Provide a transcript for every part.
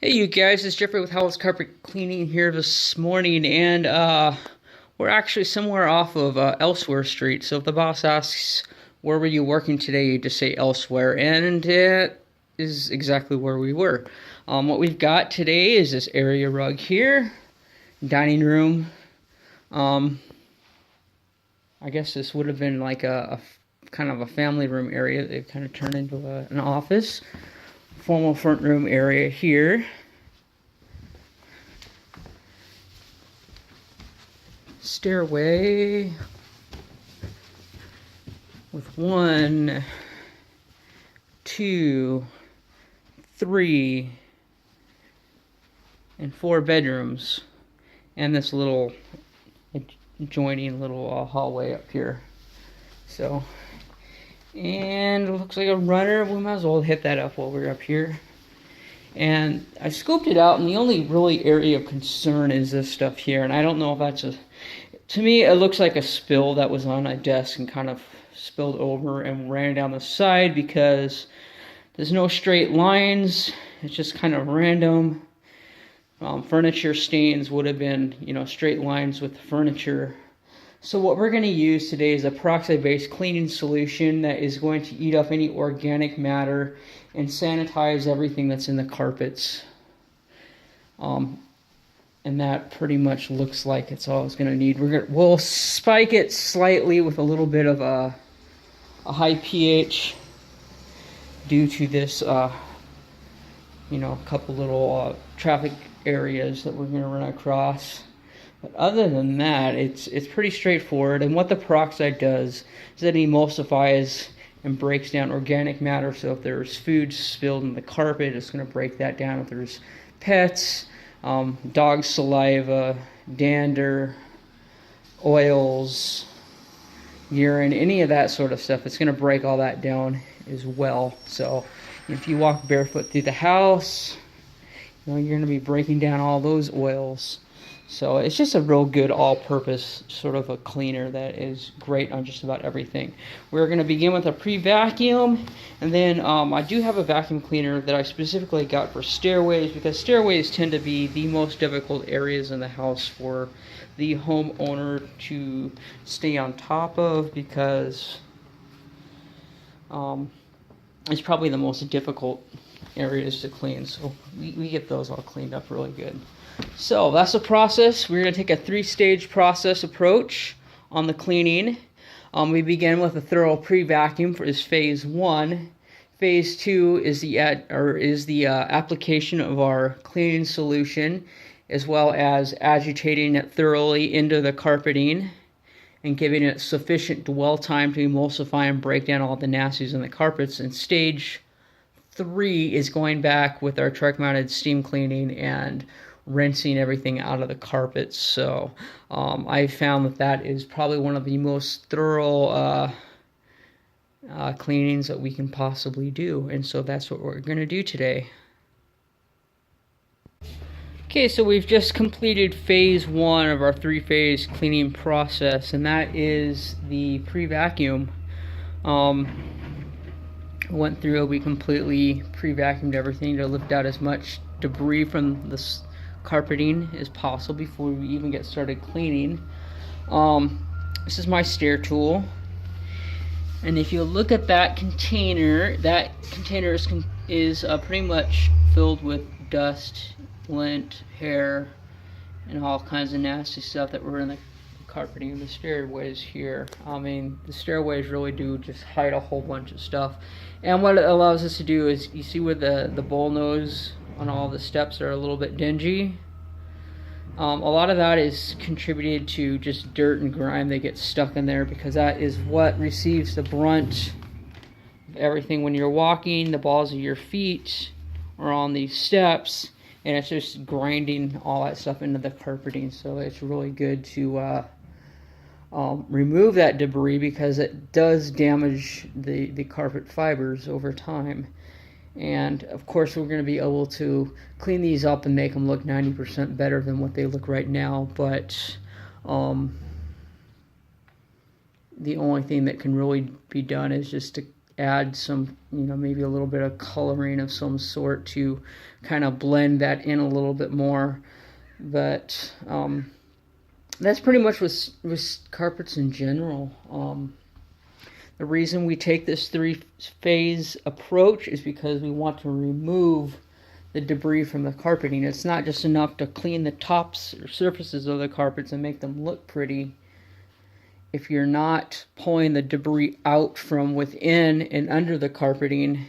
Hey you guys, it's Geoffrey with Howells Carpet Cleaning here this morning, and we're actually somewhere off of Elsewhere Street. So if the boss asks, where were you working today, you just say elsewhere, and it is exactly where we were. What we've got today is this area rug here, dining room. I guess this would have been like a kind of a family room area. They've kind of turned into an office. Formal front room area here. Stairway with 1, 2, 3, and 4 bedrooms, and this little adjoining little hallway up here. So, and it looks like a runner. We might as well hit that up while we're up here. And I scoped it out, and the only really area of concern is this stuff here. And I don't know if that's to me, it looks like a spill that was on a desk and kind of spilled over and ran down the side because there's no straight lines. It's just kind of random. Furniture stains would have been, straight lines with the furniture. So what we're going to use today is a peroxide-based cleaning solution that is going to eat up any organic matter and sanitize everything that's in the carpets. And that pretty much looks like it's all it's going to need. We'll spike it slightly with a little bit of a high pH due to this, couple little traffic areas that we're going to run across. But other than that, it's pretty straightforward. And what the peroxide does is that it emulsifies and breaks down organic matter. So if there's food spilled in the carpet, it's going to break that down. If there's pets, dog saliva, dander, oils, urine, any of that sort of stuff, it's going to break all that down as well. So if you walk barefoot through the house, you're going to be breaking down all those oils. So it's just a real good all-purpose sort of a cleaner that is great on just about everything. We're going to begin with a pre-vacuum, and then I do have a vacuum cleaner that I specifically got for stairways, because stairways tend to be the most difficult areas in the house for the homeowner to stay on top of, because it's probably the most difficult areas to clean. So we get those all cleaned up really good. So that's the process. We're going to take a 3-stage process approach on the cleaning. We begin with a thorough pre-vacuum for phase 1. Phase 2 is the application of our cleaning solution, as well as agitating it thoroughly into the carpeting and giving it sufficient dwell time to emulsify and break down all the nasties in the carpets. And stage 3 is going back with our truck-mounted steam cleaning and rinsing everything out of the carpets. So I found that is probably one of the most thorough cleanings that we can possibly do. And so that's what we're going to do today. Okay, so we've just completed phase 1 of our 3-phase cleaning process, and that is the pre-vacuum. Went through, we completely pre-vacuumed everything to lift out as much debris from the carpeting as possible before we even get started cleaning. This is my stair tool, and if you look at that container is pretty much filled with dust, lint, hair, and all kinds of nasty stuff that were in the carpeting of the stairways here. I mean, the stairways really do just hide a whole bunch of stuff. And what it allows us to do is, you see where the bowl nose on all the steps are a little bit dingy. A lot of that is contributed to just dirt and grime that gets stuck in there, because that is what receives the brunt of everything when you're walking. The balls of your feet are on these steps, and it's just grinding all that stuff into the carpeting. So it's really good to remove that debris, because it does damage the carpet fibers over time. And of course, we're going to be able to clean these up and make them look 90% better than what they look right now. But the only thing that can really be done is just to add some, maybe a little bit of coloring of some sort to kind of blend that in a little bit more. But that's pretty much with carpets in general. The reason we take this 3-phase approach is because we want to remove the debris from the carpeting. It's not just enough to clean the tops or surfaces of the carpets and make them look pretty. If you're not pulling the debris out from within and under the carpeting,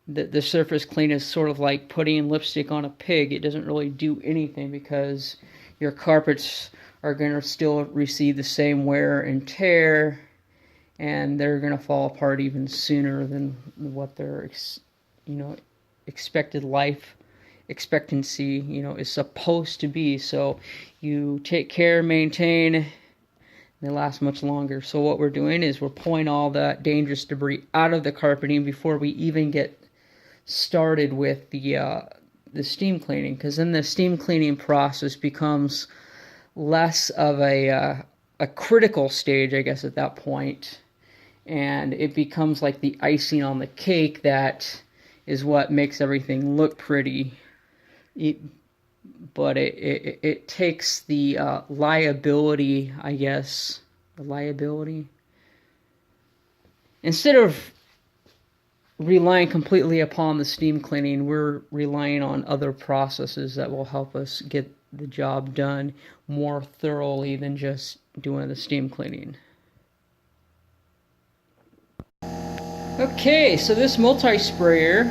the surface clean is sort of like putting lipstick on a pig. It doesn't really do anything because your carpets are going to still receive the same wear and tear, and they're going to fall apart even sooner than what their expected life expectancy is supposed to be. So you take care, maintain, they last much longer. So what we're doing is we're pulling all that dangerous debris out of the carpeting before we even get started with the steam cleaning, because then the steam cleaning process becomes less of a critical stage, I guess, at that point, and it becomes like the icing on the cake that is what makes everything look pretty. But it takes the liability, I guess, instead of relying completely upon the steam cleaning, we're relying on other processes that will help us get the job done more thoroughly than just doing the steam cleaning. Okay, so this multi-sprayer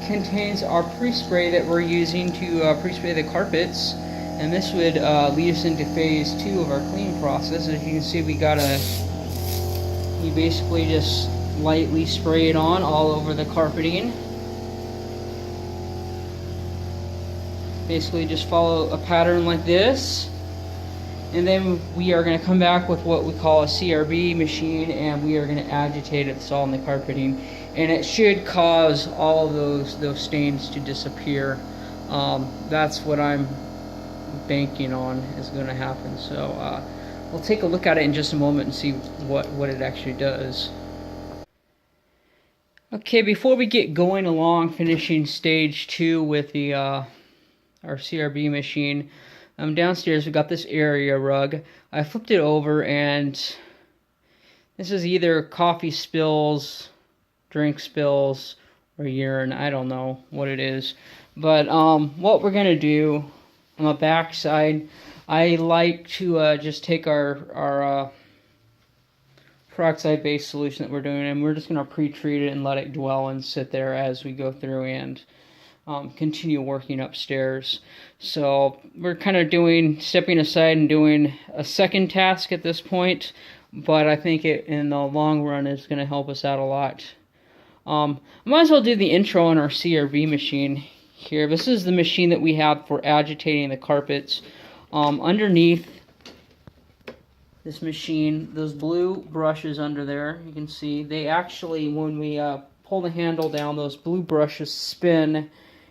contains our pre-spray that we're using to pre-spray the carpets, and this would lead us into phase 2 of our cleaning process. As you can see, you basically just lightly spray it on all over the carpeting. Basically just follow a pattern like this, and then we are going to come back with what we call a CRB machine, and we are going to agitate it all in the carpeting, and it should cause all of those stains to disappear. That's what I'm banking on is going to happen. So we'll take a look at it in just a moment and see what it actually does. Okay, before we get going along finishing stage 2 with the our CRB machine, downstairs we got this area rug. I flipped it over, and this is either coffee spills, drink spills, or urine. I don't know what it is. But what we're going to do on the back side, I like to just take our peroxide-based solution that we're doing, and we're just going to pre-treat it and let it dwell and sit there as we go through and continue working upstairs. So we're kind of stepping aside and doing a second task at this point, but I think it in the long run is going to help us out a lot. I might as well do the intro on our CRB machine here. This is the machine that we have for agitating the carpets. Underneath this machine, those blue brushes under there, you can see, they actually, when we pull the handle down, those blue brushes spin,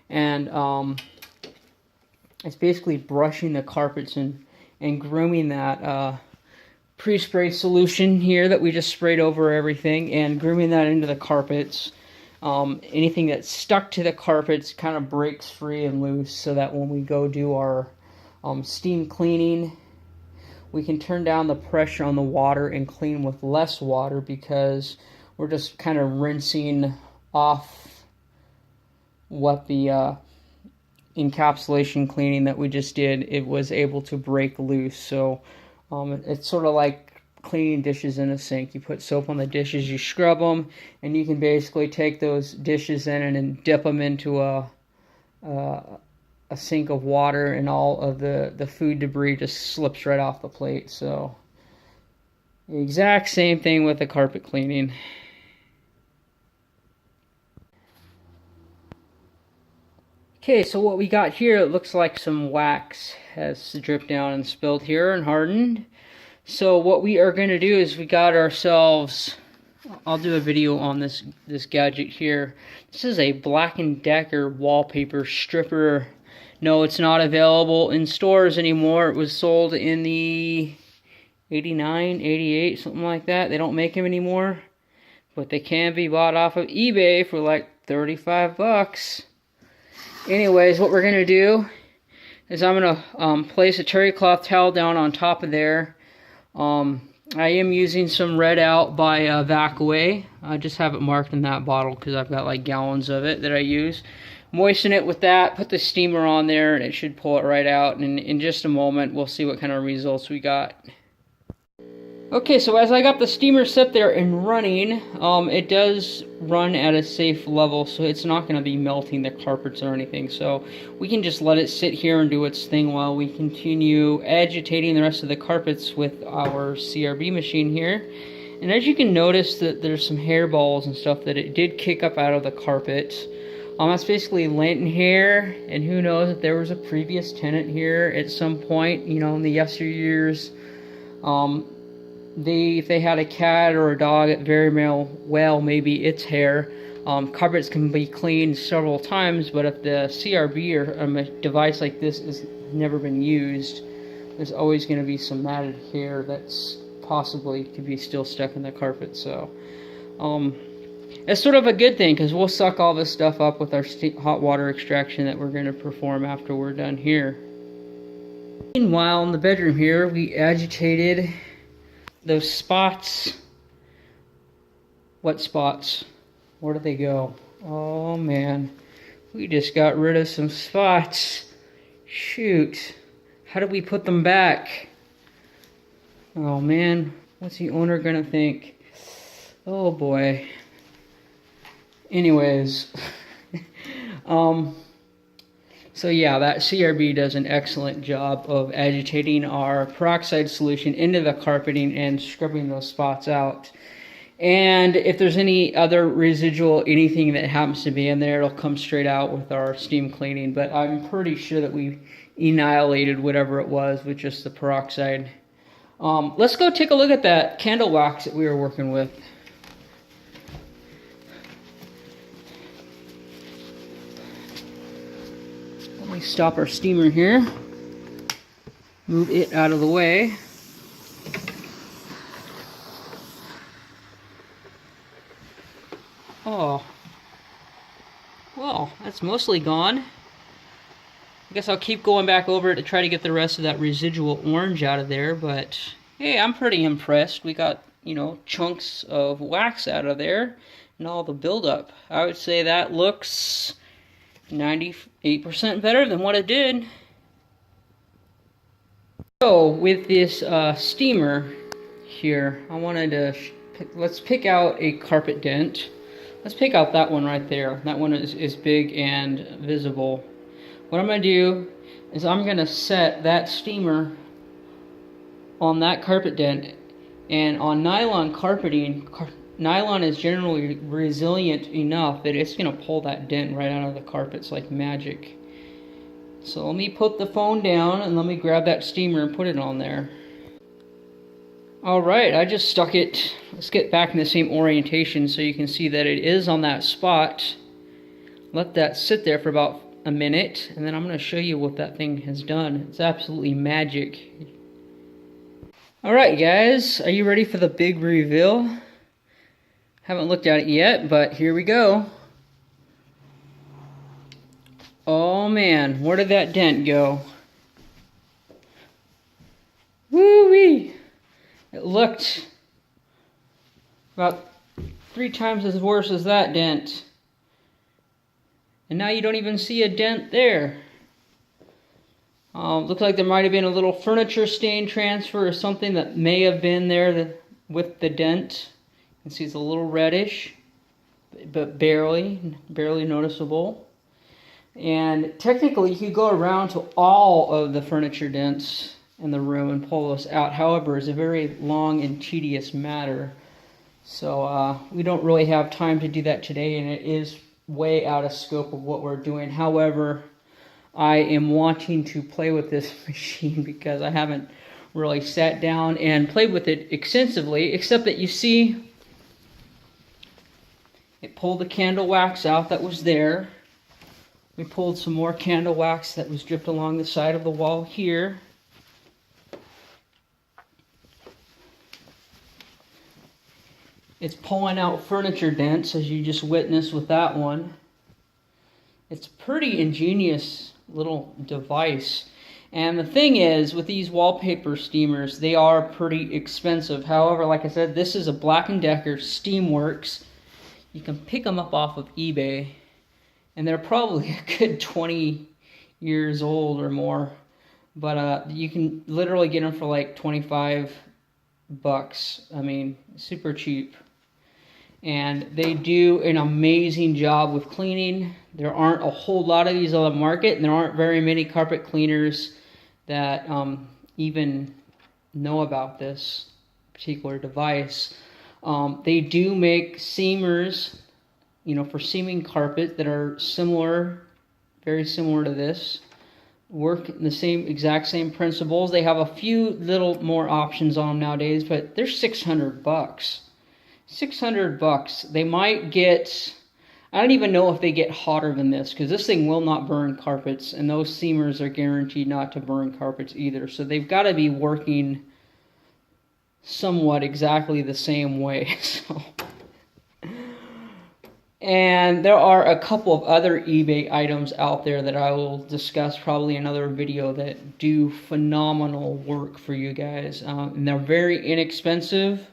and it's basically brushing the carpets and grooming that pre-sprayed solution here that we just sprayed over everything, and grooming that into the carpets. Anything that's stuck to the carpets kind of breaks free and loose, so that when we go do our steam cleaning, we can turn down the pressure on the water and clean with less water, because we're just kind of rinsing off what the encapsulation cleaning that we just did, it was able to break loose. So it's sort of like cleaning dishes in a sink. You put soap on the dishes, you scrub them, and you can basically take those dishes in and dip them into a sink of water, and all of the food debris just slips right off the plate. So the exact same thing with the carpet cleaning. Okay, so what we got here, it looks like some wax has dripped down and spilled here and hardened. So what we are going to do is we got ourselves, I'll do a video on this gadget here. This is a Black & Decker wallpaper stripper. No, it's not available in stores anymore. It was sold in the 89, 88, something like that. They don't make them anymore. but they can be bought off of eBay for like 35 bucks. Anyways, what we're gonna do is I'm gonna place a terry cloth towel down on top of there. I am using some Red Out by Vacaway. I just have it marked in that bottle because I've got like gallons of it that I use. Moisten it with that, put the steamer on there, and it should pull it right out. And in just a moment, we'll see what kind of results we got. Okay, so as I got the steamer set there and running, it does run at a safe level, so it's not going to be melting the carpets or anything. So we can just let it sit here and do its thing while we continue agitating the rest of the carpets with our CRB machine here. And as you can notice, that there's some hairballs and stuff that it did kick up out of the carpet. That's basically lint hair, and who knows if there was a previous tenant here at some point, you know, in the yesteryears. If they had a cat or a dog, it very well maybe its hair. Carpets can be cleaned several times, but if the CRB or a device like this has never been used, there's always going to be some matted hair that's possibly could be still stuck in the carpet. So it's sort of a good thing because we'll suck all this stuff up with our hot water extraction that we're going to perform after we're done here. Meanwhile, in the bedroom here, we agitated those spots. What spots? Where did they go? Oh man, we just got rid of some spots. Shoot, how did we put them back? Oh man, what's the owner gonna think? Oh boy. Anyways, so yeah, that CRB does an excellent job of agitating our peroxide solution into the carpeting and scrubbing those spots out. And if there's any other residual, anything that happens to be in there, it'll come straight out with our steam cleaning. But I'm pretty sure that we annihilated whatever it was with just the peroxide. Let's go take a look at that candle wax that we were working with. Let me stop our steamer here, move it out of the way. Oh, well, that's mostly gone. I guess I'll keep going back over it to try to get the rest of that residual orange out of there, but hey, I'm pretty impressed. We got, you know, chunks of wax out of there and all the buildup. I would say that looks 98% better than what it did. So with this steamer here, I wanted to let's pick out a carpet dent. Let's pick out that one right there. That one is big and visible. What I'm going to do is I'm going to set that steamer on that carpet dent. And on nylon carpeting, nylon is generally resilient enough that it's going to pull that dent right out of the carpets like magic. So let me put the phone down and let me grab that steamer and put it on there. Alright, I just stuck it. Let's get back in the same orientation so you can see that it is on that spot. Let that sit there for about a minute, and then I'm going to show you what that thing has done. It's absolutely magic. Alright guys, are you ready for the big reveal? Haven't looked at it yet, but here we go. Oh man, where did that dent go? Woo-wee! It looked about 3 times as worse as that dent. And now you don't even see a dent there. Looks like there might have been a little furniture stain transfer or something that may have been there with the dent. You can see it's a little reddish, but barely noticeable. And technically you could go around to all of the furniture dents in the room and pull those out. However, it's a very long and tedious matter. So we don't really have time to do that today, and it is way out of scope of what we're doing. However, I am wanting to play with this machine because I haven't really sat down and played with it extensively, except that you see it pulled the candle wax out that was there. We pulled some more candle wax that was dripped along the side of the wall here. It's pulling out furniture dents, as you just witnessed with that one. It's a pretty ingenious little device. And the thing is, with these wallpaper steamers, they are pretty expensive. However, like I said, this is a Black & Decker Steamworks. You can pick them up off of eBay, and they're probably a good 20 years old or more. But you can literally get them for like 25 bucks. I mean, super cheap. And they do an amazing job with cleaning. There aren't a whole lot of these on the market, and there aren't very many carpet cleaners that even know about this particular device. They do make seamers, you know, for seaming carpet that are similar, very similar to this. Work in the exact same principles. They have a few little more options on them nowadays, but they're 600 bucks. 600 bucks. They might get, I don't even know if they get hotter than this, because this thing will not burn carpets, and those seamers are guaranteed not to burn carpets either. So they've got to be working somewhat exactly the same way. So. And there are a couple of other eBay items out there that I will discuss probably in another video that do phenomenal work for you guys. And they're very inexpensive.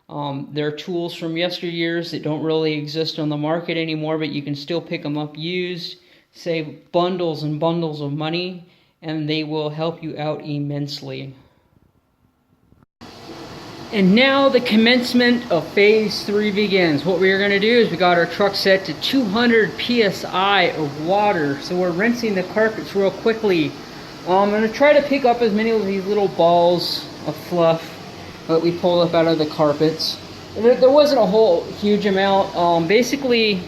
They're tools from yesteryears that don't really exist on the market anymore, but you can still pick them up used, save bundles and bundles of money, and they will help you out immensely. And now the commencement of phase 3 begins. What we're going to do is we got our truck set to 200 psi of water, so we're rinsing the carpets real quickly. I'm going to try to pick up as many of these little balls of fluff that we pulled up out of the carpets. There wasn't a whole huge amount. Basically,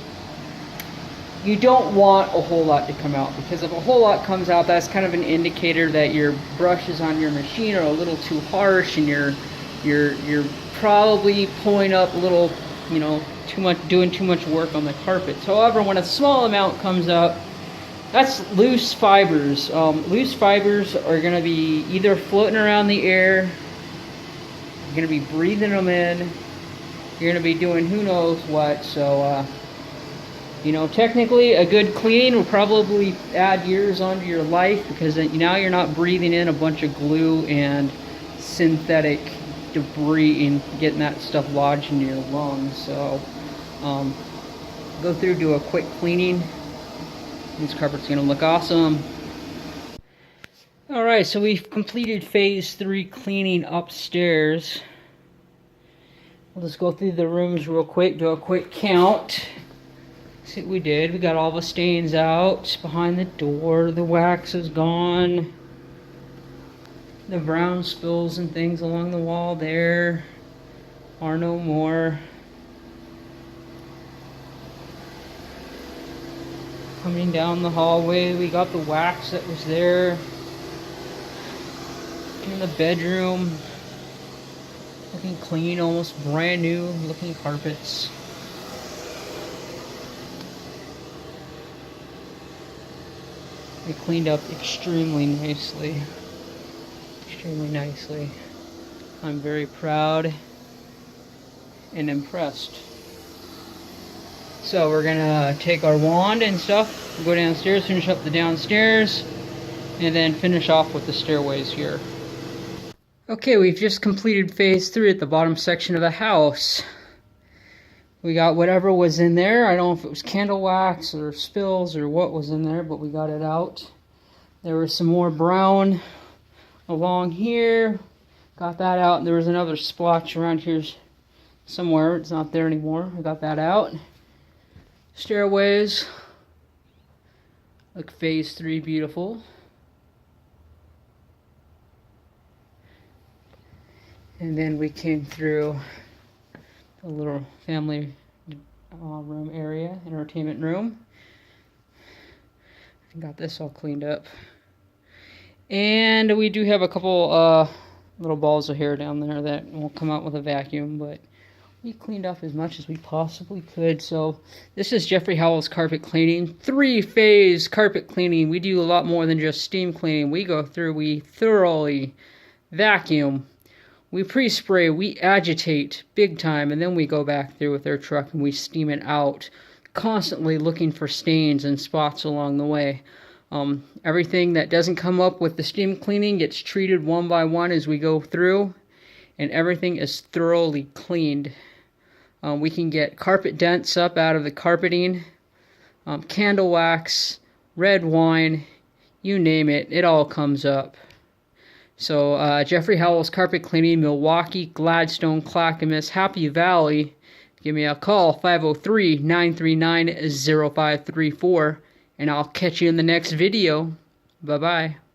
you don't want a whole lot to come out, because if a whole lot comes out, that's kind of an indicator that your brushes on your machine are a little too harsh, and you're probably pulling up a little, you know, doing too much work on the carpets. However, when a small amount comes out, that's loose fibers. Loose fibers are going to be either floating around the air, you're going to be breathing them in, you're going to be doing who knows what. So, you know, technically a good clean will probably add years onto your life, because now you're not breathing in a bunch of glue and synthetic debris and getting that stuff lodged into your lungs. So go through, do a quick cleaning. This carpet's gonna look awesome. Alright, so we've completed phase 3 cleaning upstairs. We'll just go through the rooms real quick, do a quick count. See what we did. We got all the stains out behind the door, the wax is gone. The brown spills and things along the wall there are no more. Coming down the hallway, we got the wax that was there. In the bedroom, looking clean, almost brand new looking carpets. They cleaned up extremely nicely. Extremely nicely. I'm very proud and impressed. So we're gonna take our wand and stuff, go downstairs, finish up the downstairs, and then finish off with the stairways here. Okay, we've just completed phase 3 at the bottom section of the house. We got whatever was in there. I don't know if it was candle wax or spills or what was in there, but we got it out. There was some more brown along here, got that out, and there was another splotch around here somewhere. It's not there anymore. I got that out. Stairways look phase 3 beautiful. And then we came through the little family room area, entertainment room. Got this all cleaned up. And we do have a couple little balls of hair down there that won't come out with a vacuum, but we cleaned up as much as we possibly could. So this is Geoffrey Howells carpet cleaning, 3-phase carpet cleaning. We do a lot more than just steam cleaning. We go through, we thoroughly vacuum, We pre-spray, we agitate big time, and then we go back through with our truck and we steam it out, constantly looking for stains and spots along the way. Everything that doesn't come up with the steam cleaning gets treated one by one as we go through, and everything is thoroughly cleaned. We can get carpet dents up out of the carpeting, candle wax, red wine, you name it, it all comes up. So, Geoffrey Howells, Carpet Cleaning, Milwaukee, Gladstone, Clackamas, Happy Valley. Give me a call, 503-939-0534, and I'll catch you in the next video. Bye-bye.